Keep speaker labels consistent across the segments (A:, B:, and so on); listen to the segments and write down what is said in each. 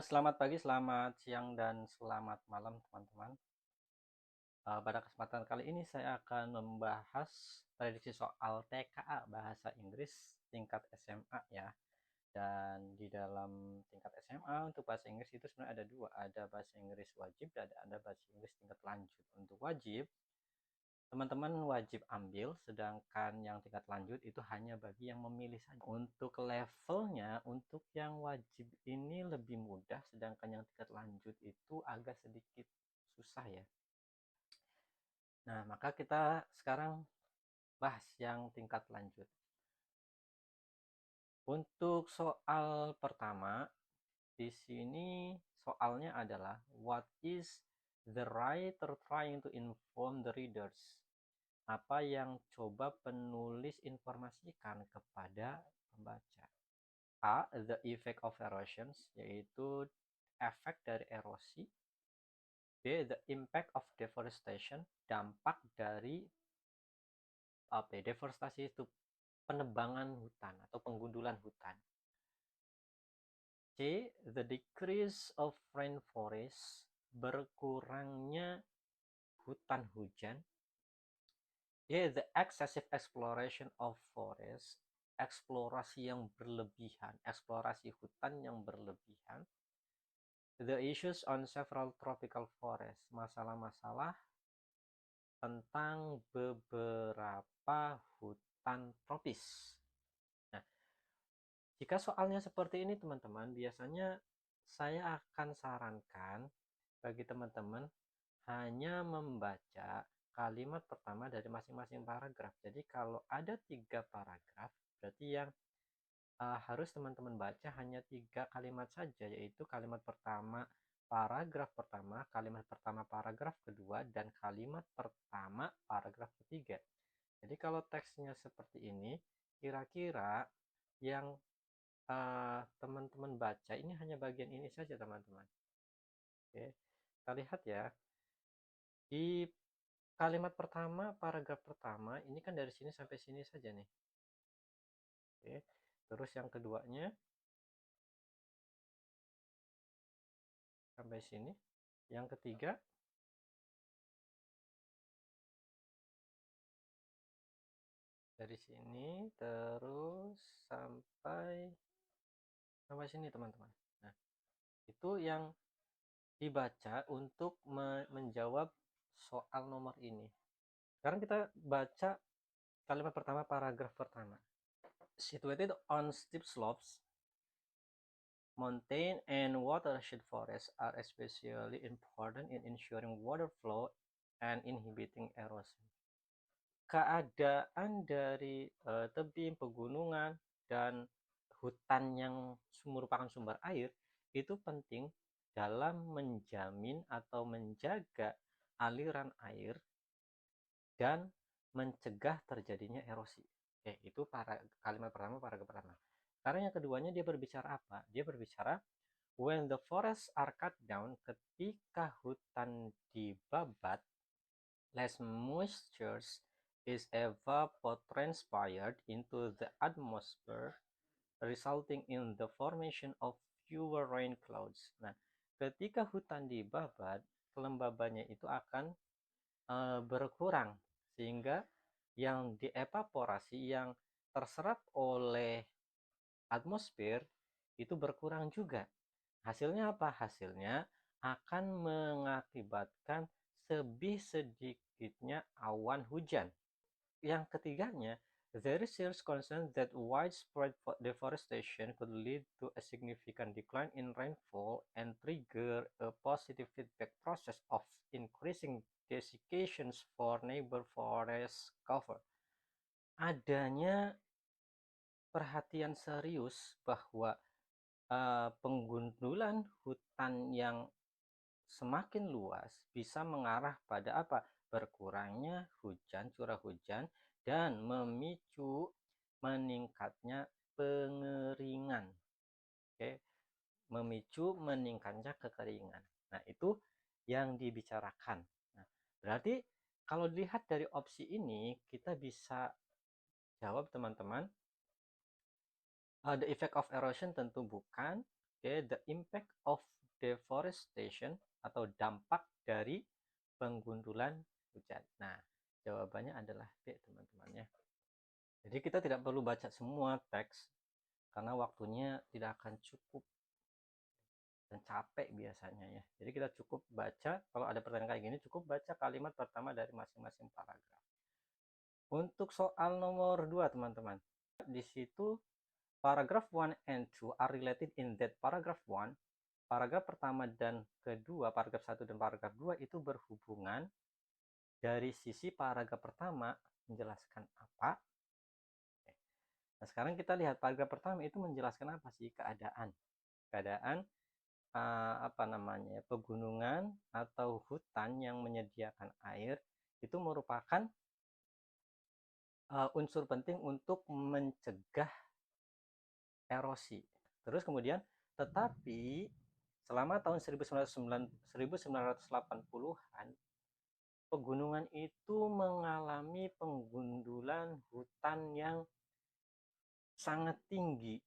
A: Selamat pagi, selamat siang, dan selamat malam, teman-teman. Pada kesempatan kali ini saya akan membahas prediksi soal TKA Bahasa Inggris tingkat SMA ya. Dan di dalam tingkat SMA untuk bahasa Inggris itu sebenarnya ada dua, ada bahasa Inggris wajib dan ada bahasa Inggris tingkat lanjut. Untuk wajib, teman-teman wajib ambil, sedangkan yang tingkat lanjut itu hanya bagi yang memilih saja. Untuk levelnya, untuk yang wajib ini lebih mudah, sedangkan yang tingkat lanjut itu agak sedikit susah ya. Nah, maka kita sekarang bahas yang tingkat lanjut. Untuk soal pertama, di sini soalnya adalah what is the writer trying to inform the readers? Apa yang coba penulis informasikan kepada pembaca? A. The effect of erosions, yaitu efek dari erosi. B. The impact of deforestation, dampak dari deforestasi itu penebangan hutan atau penggundulan hutan. C. The decrease of rainforest, berkurangnya hutan hujan. D. The excessive exploration of forest, eksplorasi yang berlebihan, eksplorasi hutan yang berlebihan. The issues on several tropical forests, masalah-masalah tentang beberapa hutan tropis. Nah, jika soalnya seperti ini teman-teman, biasanya saya akan sarankan bagi teman-teman hanya membaca kalimat pertama dari masing-masing paragraf. Jadi kalau ada 3 paragraf, berarti yang harus teman-teman baca hanya 3 kalimat saja, yaitu kalimat pertama paragraf pertama, kalimat pertama paragraf kedua, dan kalimat pertama paragraf ketiga. Jadi kalau teksnya seperti ini, kira-kira yang teman-teman baca ini hanya bagian ini saja, teman-teman. Oke, kita lihat ya. Di kalimat pertama, paragraf pertama, ini kan dari sini sampai sini saja nih. Oke, terus yang keduanya sampai sini. Yang ketiga dari sini terus sampai sini, teman-teman. Nah, itu yang dibaca untuk menjawab soal nomor ini. Sekarang kita baca kalimat pertama, paragraf pertama. Situated on steep slopes, mountain and watershed forests are especially important in ensuring water flow and inhibiting erosion. Keadaan dari tebing, pegunungan, dan hutan yang merupakan sumber air itu penting dalam menjamin atau menjaga aliran air dan mencegah terjadinya erosi. Itu kalimat pertama, paragraf pertama. Sekarang yang keduanya dia berbicara apa? Dia berbicara when the forests are cut down, ketika hutan dibabat, less moisture is evapotranspired into the atmosphere, resulting in the formation of fewer rain clouds. Nah, ketika hutan dibabat, kelembabannya itu akan berkurang, sehingga yang dievaporasi, yang terserap oleh atmosfer itu berkurang juga. Hasilnya apa? Hasilnya akan mengakibatkan lebih sedikitnya awan hujan. Yang ketiganya, there is serious concern that widespread deforestation could lead to a significant decline in rainfall and trigger a positive feedback process of increasing desiccations for neighbor forest cover. Adanya perhatian serius bahwa penggundulan hutan yang semakin luas bisa mengarah pada apa? Berkurangnya hujan, curah hujan, dan memicu meningkatnya pengeringan. Oke, memicu meningkatnya kekeringan. Nah, itu yang dibicarakan. Nah, berarti kalau dilihat dari opsi ini, kita bisa jawab, teman-teman. The effect of erosion tentu bukan. Okay, the impact of deforestation atau dampak dari penggundulan hujan. Nah, jawabannya adalah B, teman-teman ya. Jadi kita tidak perlu baca semua teks karena waktunya tidak akan cukup dan capek biasanya ya. Jadi kita cukup baca, kalau ada pertanyaan kayak gini cukup baca kalimat pertama dari masing-masing paragraf. Untuk soal nomor 2 teman-teman. Di situ paragraph 1 and 2 are related in that paragraph 1, paragraf pertama dan kedua, paragraf 1 dan paragraf 2 itu berhubungan dari sisi paragraf pertama menjelaskan apa. Nah, sekarang kita lihat paragraf pertama itu menjelaskan apa sih? Keadaan apa namanya? Pegunungan atau hutan yang menyediakan air itu merupakan unsur penting untuk mencegah erosi. Terus kemudian tetapi selama tahun 1980-an pegunungan itu mengalami penggundulan hutan yang sangat tinggi.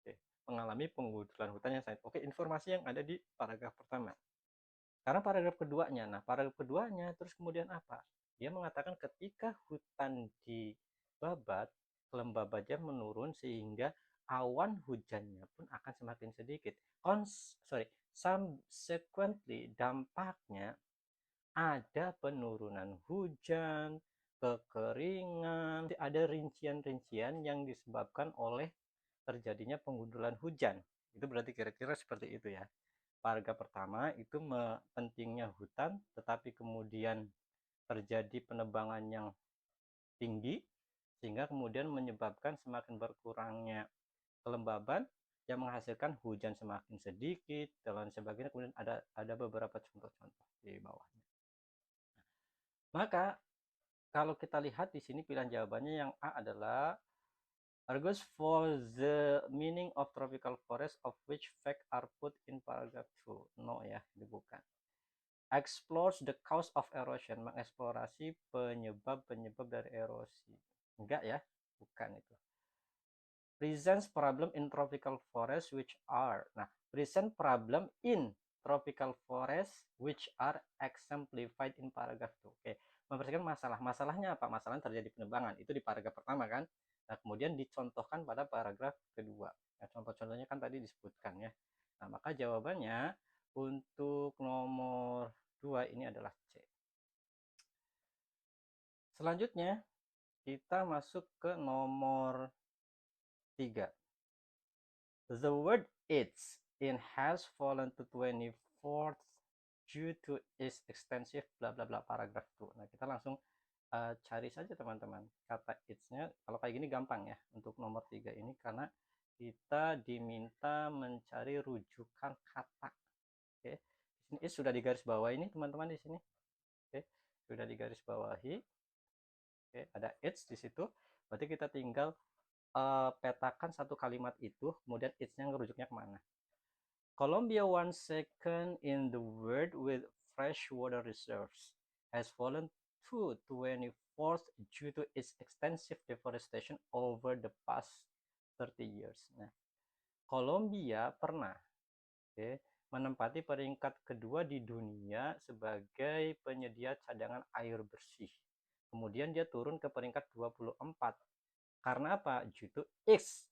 A: Oke, mengalami penggundulan hutan yang sangat. Oke, informasi yang ada di paragraf pertama. Karena paragraf keduanya, paragraf keduanya terus kemudian apa? Dia mengatakan ketika hutan dibabat, kelembabannya menurun sehingga awan hujannya pun akan semakin sedikit. Subsequently, dampaknya ada penurunan hujan, kekeringan, ada rincian-rincian yang disebabkan oleh terjadinya penggundulan hujan. Itu berarti kira-kira seperti itu ya. Paragraf pertama itu pentingnya hutan, tetapi kemudian terjadi penebangan yang tinggi, sehingga kemudian menyebabkan semakin berkurangnya kelembaban yang menghasilkan hujan semakin sedikit dan sebagainya. Kemudian ada beberapa contoh-contoh di bawahnya. Maka kalau kita lihat di sini pilihan jawabannya yang A adalah argues for the meaning of tropical forest of which fact are put in paragraph 2. No ya, ini bukan. Explores the cause of erosion, mengeksplorasi penyebab-penyebab dari erosi. Enggak ya, bukan itu. Presents problem in tropical forest which are. Nah, present problem in tropical forest which are exemplified in paragraph 2. Oke, memperhatikan masalah. Masalahnya apa? Masalahnya terjadi penebangan. Itu di paragraf pertama kan. Nah, kemudian dicontohkan pada paragraf kedua. Nah, contoh-contohnya kan tadi disebutkan ya. Nah, maka jawabannya untuk nomor 2 ini adalah C. Selanjutnya, kita masuk ke nomor 3. The word its in has fallen to 24th due to its extensive bla bla bla paragraph 2. Nah, kita langsung cari saja teman-teman kata its-nya. Kalau kayak gini gampang ya untuk nomor 3 ini karena kita diminta mencari rujukan kata. Oke. Di sini it sudah digaris bawah ini teman-teman di sini. Oke, sudah digaris bawahi. Oke, ada its di situ. Berarti kita tinggal petakan satu kalimat itu, kemudian its-nya ngerujuknya kemana. Colombia 1/2 in the world with freshwater reserves has fallen to 24th due to its extensive deforestation over the past 30 years. Nah, Colombia pernah menempati peringkat kedua di dunia sebagai penyedia cadangan air bersih. Kemudian dia turun ke peringkat 24. Karena apa? Due to its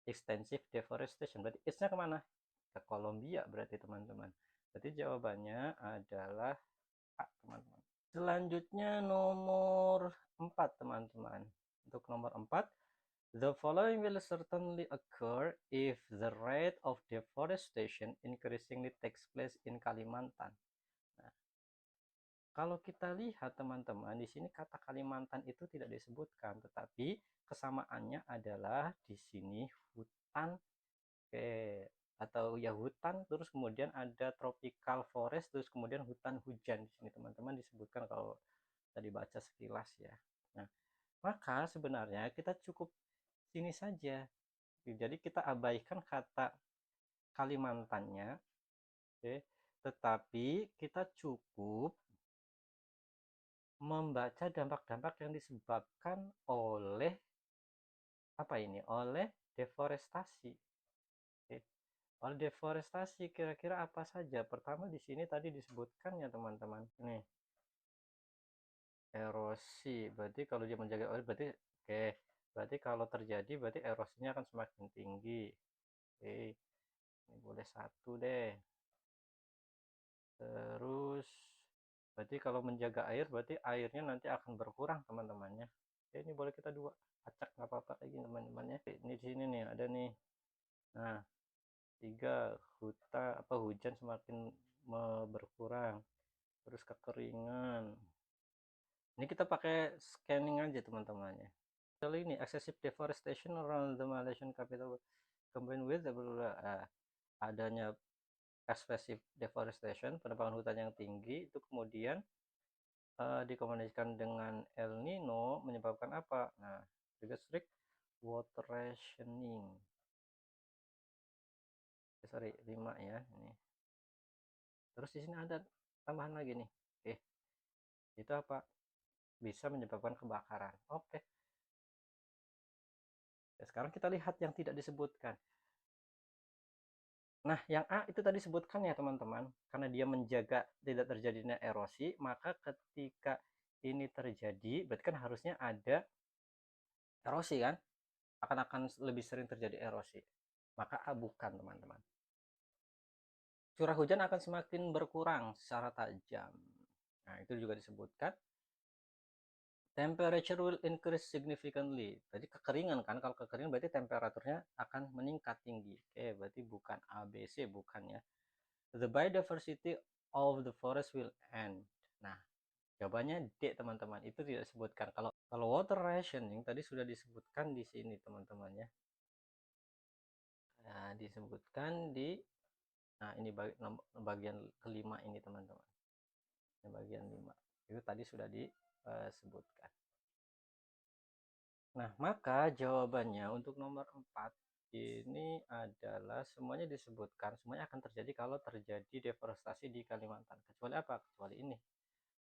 A: extensive deforestation. Berarti its-nya kemana? Ke Kolombia berarti teman-teman. Berarti jawabannya adalah A, teman-teman. Selanjutnya nomor 4 teman-teman. Untuk nomor 4, the following will certainly occur if the rate of deforestation increasingly takes place in Kalimantan. Nah, kalau kita lihat teman-teman, di sini kata Kalimantan itu tidak disebutkan, tetapi kesamaannya adalah di sini hutan, atau ya hutan, terus kemudian ada tropical forest, terus kemudian hutan hujan di sini teman-teman disebutkan kalau tadi baca sekilas ya. Nah, maka sebenarnya kita cukup sini saja. Jadi kita abaikan kata Kalimantannya, tetapi kita cukup membaca dampak-dampak yang disebabkan oleh apa ini? Oleh deforestasi. Kalau deforestasi kira-kira apa saja? Pertama di sini tadi disebutkan ya teman-teman. Nih, erosi. Berarti kalau dia menjaga air berarti oke. Berarti kalau terjadi berarti erosinya akan semakin tinggi. Oke. Ini boleh satu deh. Terus berarti kalau menjaga air berarti airnya nanti akan berkurang teman-temannya. Oke, ini boleh kita dua. Acak nggak apa-apa lagi teman-temannya. Ini di sini nih ada nih. Nah, tiga, hujan semakin berkurang. Terus kekeringan. Ini kita pakai scanning aja teman-temannya. Kali ini excessive deforestation around the Malaysian capital combined with adanya excessive deforestation, penebangan hutan yang tinggi itu kemudian dikombinasikan dengan El Nino menyebabkan apa? Nah, juga strict water rationing. Sorry, 5 ya ini. Terus di sini ada tambahan lagi nih. Oke. Itu apa? Bisa menyebabkan kebakaran. Oke. Ya, sekarang kita lihat yang tidak disebutkan. Nah, yang A itu tadi sebutkan ya teman-teman, karena dia menjaga tidak terjadinya erosi, maka ketika ini terjadi, berarti kan harusnya ada erosi kan? Akan lebih sering terjadi erosi. Maka A bukan teman-teman. Curah hujan akan semakin berkurang secara tajam. Nah, itu juga disebutkan. Temperature will increase significantly. Jadi kekeringan kan, kalau kekeringan berarti temperaturnya akan meningkat tinggi. Oke, berarti bukan A, B, C, bukan ya. The biodiversity of the forest will end. Nah, jawabannya D teman-teman. Itu tidak disebutkan. Kalau water rationing tadi sudah disebutkan di sini teman-teman ya. Nah, disebutkan di ini bagian kelima ini teman-teman. Ini bagian 5. Itu tadi sudah disebutkan. Nah, maka jawabannya untuk nomor 4 ini adalah semuanya disebutkan, semuanya akan terjadi kalau terjadi deforestasi di Kalimantan. Kecuali apa? Kecuali ini.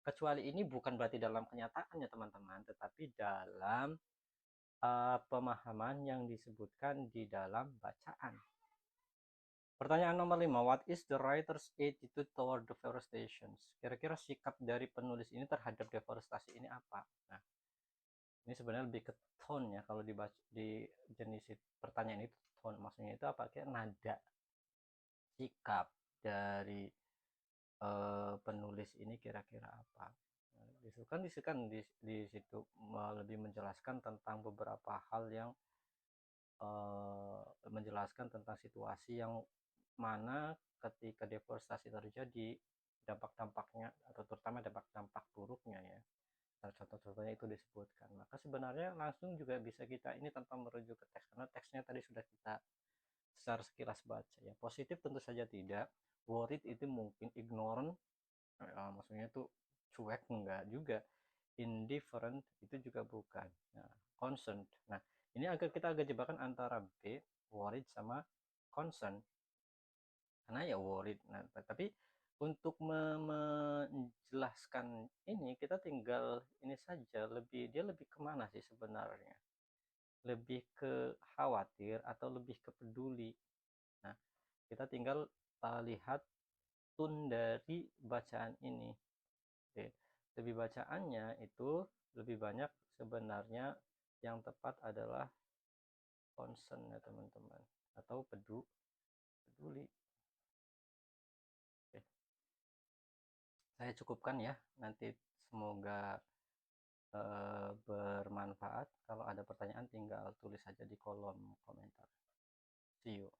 A: Kecuali ini bukan berarti dalam kenyataan ya teman-teman, tetapi dalam pemahaman yang disebutkan di dalam bacaan. Pertanyaan nomor 5, what is the writer's attitude toward deforestation? Kira-kira sikap dari penulis ini terhadap deforestasi ini apa? Nah, ini sebenarnya lebih ke tone ya, kalau di jenis pertanyaan itu tone, maksudnya itu apa? Kayak nada sikap dari penulis ini kira-kira apa. Nah, di situ lebih menjelaskan tentang beberapa hal yang menjelaskan tentang situasi yang mana ketika deforestasi terjadi dampak-dampaknya atau terutama dampak-dampak buruknya ya. Contoh-contohnya itu disebutkan. Maka sebenarnya langsung juga bisa kita ini tanpa merujuk ke teks karena teksnya tadi sudah kita secara sekilas baca ya. Positif tentu saja tidak. Worried itu mungkin, ignorant maksudnya itu cuek enggak juga, indifferent itu juga bukan. Nah, concerned, nah ini kita agak jebakan antara B, worried, sama concern, karena ya worried. Nah, tapi untuk menjelaskan ini kita tinggal ini saja, dia lebih kemana sih sebenarnya, lebih ke khawatir atau lebih ke peduli. Nah, kita tinggal lihat tone dari bacaan ini. Oke. Lebih bacaannya itu lebih banyak sebenarnya yang tepat adalah concern ya teman-teman, atau peduli. Oke. Saya cukupkan ya, nanti semoga bermanfaat. Kalau ada pertanyaan tinggal tulis saja di kolom komentar. See you.